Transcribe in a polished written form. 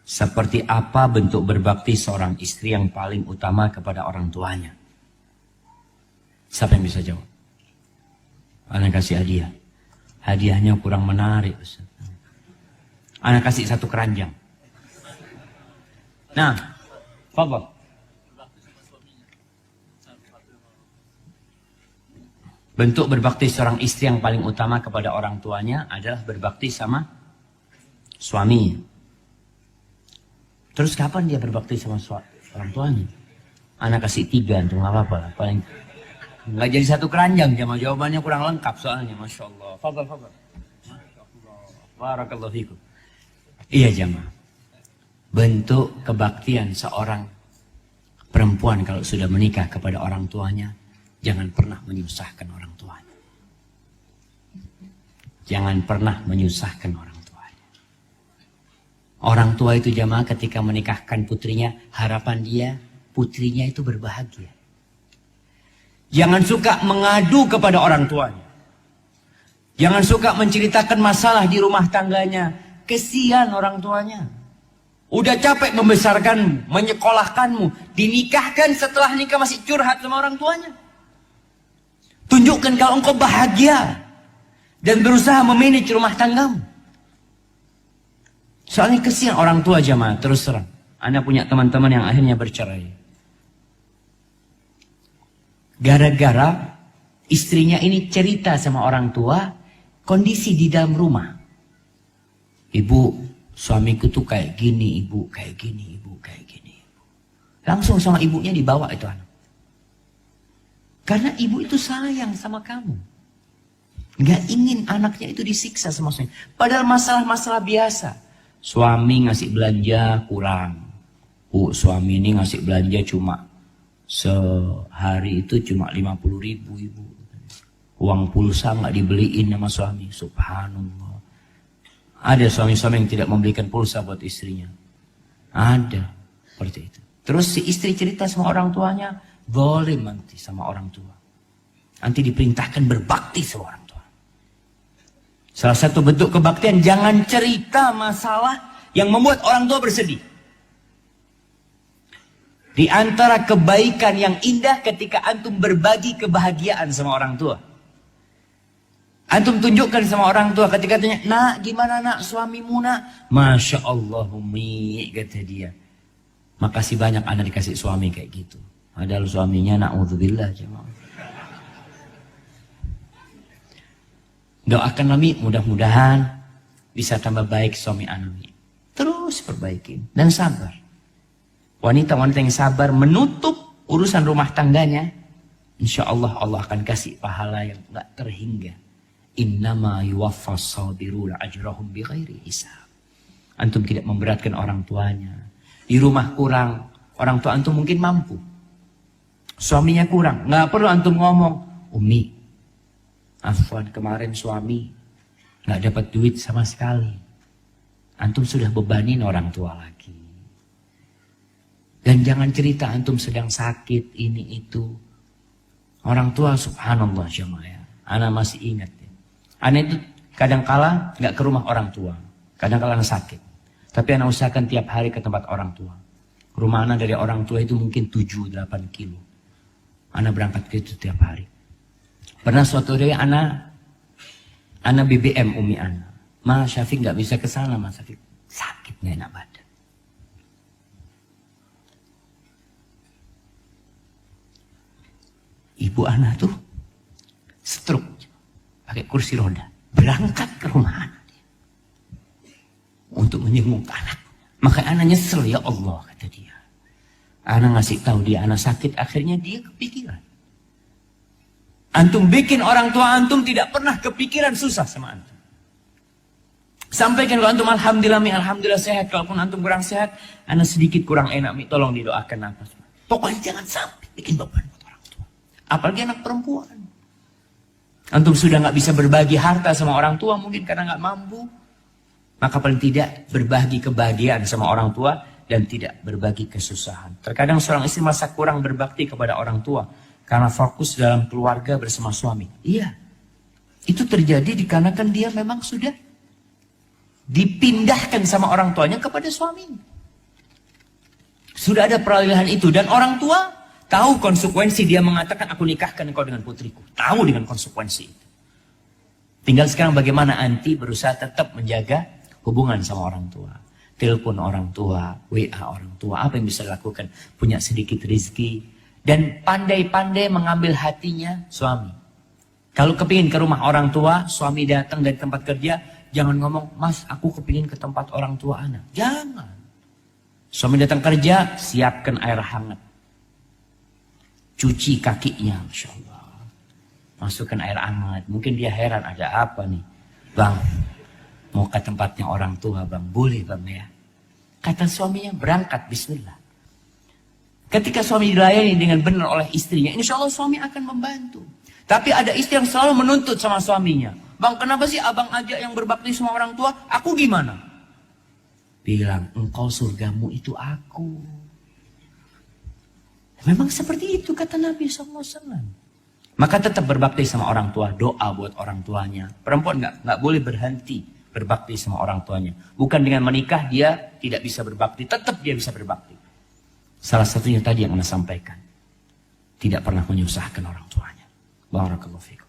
Seperti apa bentuk berbakti seorang istri yang paling utama kepada orang tuanya? Siapa yang bisa jawab? Ana kasih hadiah. Hadiahnya kurang menarik, Ustaz. Ana kasih 1 keranjang. Nah, fadhal. Bentuk berbakti seorang istri yang paling utama kepada orang tuanya adalah berbakti sama suami. Terus kapan dia berbakti sama orang tuanya? Anak kasih 3, untuk nggak apa-apa. Paling nggak jadi 1 keranjang, jawabannya kurang lengkap soalnya, masya Allah. Fadhal. Barakallahu fikum. Iya jamaah. Bentuk kebaktian seorang perempuan kalau sudah menikah kepada orang tuanya, jangan pernah menyusahkan orang tuanya. Jangan pernah menyusahkan orang tuanya. Orang tua itu jamaah ketika menikahkan putrinya, harapan dia putrinya itu berbahagia. Jangan suka mengadu kepada orang tuanya. Jangan suka menceritakan masalah di rumah tangganya. Kesian orang tuanya. Udah capek membesarkanmu, menyekolahkanmu, dinikahkan, setelah nikah masih curhat sama orang tuanya. Tunjukkan kalau engkau bahagia dan berusaha memanage rumah tanggamu. Soalnya kesian orang tua jamaah, terus terang. Anda punya teman-teman yang akhirnya bercerai. Gara-gara istrinya ini cerita sama orang tua kondisi di dalam rumah. Ibu, suamiku tuh kayak gini, ibu kayak gini, ibu kayak gini. Langsung sama ibunya dibawa itu anak. Karena ibu itu sayang sama kamu. Nggak ingin anaknya itu disiksa sama suami. Padahal masalah-masalah biasa. Suami ngasih belanja kurang. Suami ini ngasih belanja cuma sehari itu cuma 50.000 ibu. Uang pulsa nggak dibeliin sama suami. Subhanallah. Ada suami-suami yang tidak membelikan pulsa buat istrinya. Ada. Seperti itu. Terus si istri cerita sama orang tuanya. Boleh nanti sama orang tua. Nanti diperintahkan berbakti sama orang tua. Salah satu bentuk kebaktian, jangan cerita masalah yang membuat orang tua bersedih. Di antara kebaikan yang indah ketika antum berbagi kebahagiaan sama orang tua. Antum tunjukkan sama orang tua ketika tanya, nak gimana nak suamimu nak? Masya Allah Umi, kata dia. Makasih banyak anak dikasih suami kayak gitu. Padahal suaminya na'udzubillah jemaah. Doakan Nami mudah-mudahan bisa tambah baik suami Nami. Terus perbaikin dan sabar. Wanita-wanita yang sabar menutup urusan rumah tangganya, insya Allah Allah akan kasih pahala yang gak terhingga. Innama yuwaffas sabiruna ajrahum bighairi hisab. Antum tidak memberatkan orang tuanya. Di rumah kurang, orang tua antum mungkin mampu. Suaminya kurang, nggak perlu antum ngomong, Umi, afwan kemarin suami nggak dapat duit sama sekali. Antum sudah bebanin orang tua lagi. Dan jangan cerita antum sedang sakit ini itu. Orang tua subhanallah jemaah. Ana masih ingat ya. Ana itu kadang-kala nggak ke rumah orang tua, kadang-kala ana sakit. Tapi ana usahakan tiap hari ke tempat orang tua. Rumah ana dari orang tua itu mungkin 7-8 kilo. Ana berangkat ke itu tiap hari. Pernah suatu hari ana BBM umi ana. Mas Syafiq nggak bisa ke sana, Mas Syafiq sakit nggak enak badan. Ibu ana tuh stroke, pakai kursi roda, berangkat ke rumah anak untuk menjenguk anak. Makanya anak nyesel, ya Allah kata dia. Anak ngasih tahu dia anak sakit, akhirnya dia kepikiran. Antum bikin orang tua antum tidak pernah kepikiran susah sama antum. Sampaikan kalau antum alhamdulillah sehat. Kalaupun antum kurang sehat, anak sedikit kurang enak, tolong didoakan apa. Pokoknya jangan sampai bikin beban buat orang tua. Apalagi anak perempuan. Antum sudah nggak bisa berbagi harta sama orang tua mungkin karena nggak mampu. Maka paling tidak berbagi kebahagiaan sama orang tua dan tidak berbagi kesusahan. Terkadang seorang istri merasa kurang berbakti kepada orang tua karena fokus dalam keluarga bersama suami. Iya, itu terjadi dikarenakan dia memang sudah dipindahkan sama orang tuanya kepada suaminya. Sudah ada peralihan itu. Dan orang tua tahu konsekuensi dia mengatakan aku nikahkan engkau dengan putriku. Tahu dengan konsekuensi itu. Tinggal sekarang bagaimana anti berusaha tetap menjaga hubungan sama orang tua. Telepon orang tua, WA orang tua, apa yang bisa dilakukan? Punya sedikit rezeki. Dan pandai-pandai mengambil hatinya suami. Kalau kepingin ke rumah orang tua, suami datang dari tempat kerja, jangan ngomong, mas aku kepingin ke tempat orang tua anak. Jangan. Suami datang kerja, siapkan air hangat. Cuci kakinya, Masya Allah. Masukkan air hangat. Mungkin dia heran, ada apa nih? Bang, mau ke tempatnya orang tua bang, boleh bang ya. Kata suaminya, berangkat, bismillah. Ketika suami dilayani dengan benar oleh istrinya, insya Allah suami akan membantu. Tapi ada istri yang selalu menuntut sama suaminya. Bang, kenapa sih abang aja yang berbakti sama orang tua? Aku gimana? Bilang, engkau surgamu itu aku. Memang seperti itu kata Nabi SAW. Maka tetap berbakti sama orang tua. Doa buat orang tuanya. Perempuan nggak boleh berhenti berbakti sama orang tuanya. Bukan dengan menikah dia tidak bisa berbakti. Tetap dia bisa berbakti. Salah satunya tadi yang Anda sampaikan. Tidak pernah menyusahkan orang tuanya. Barakallahu fikum.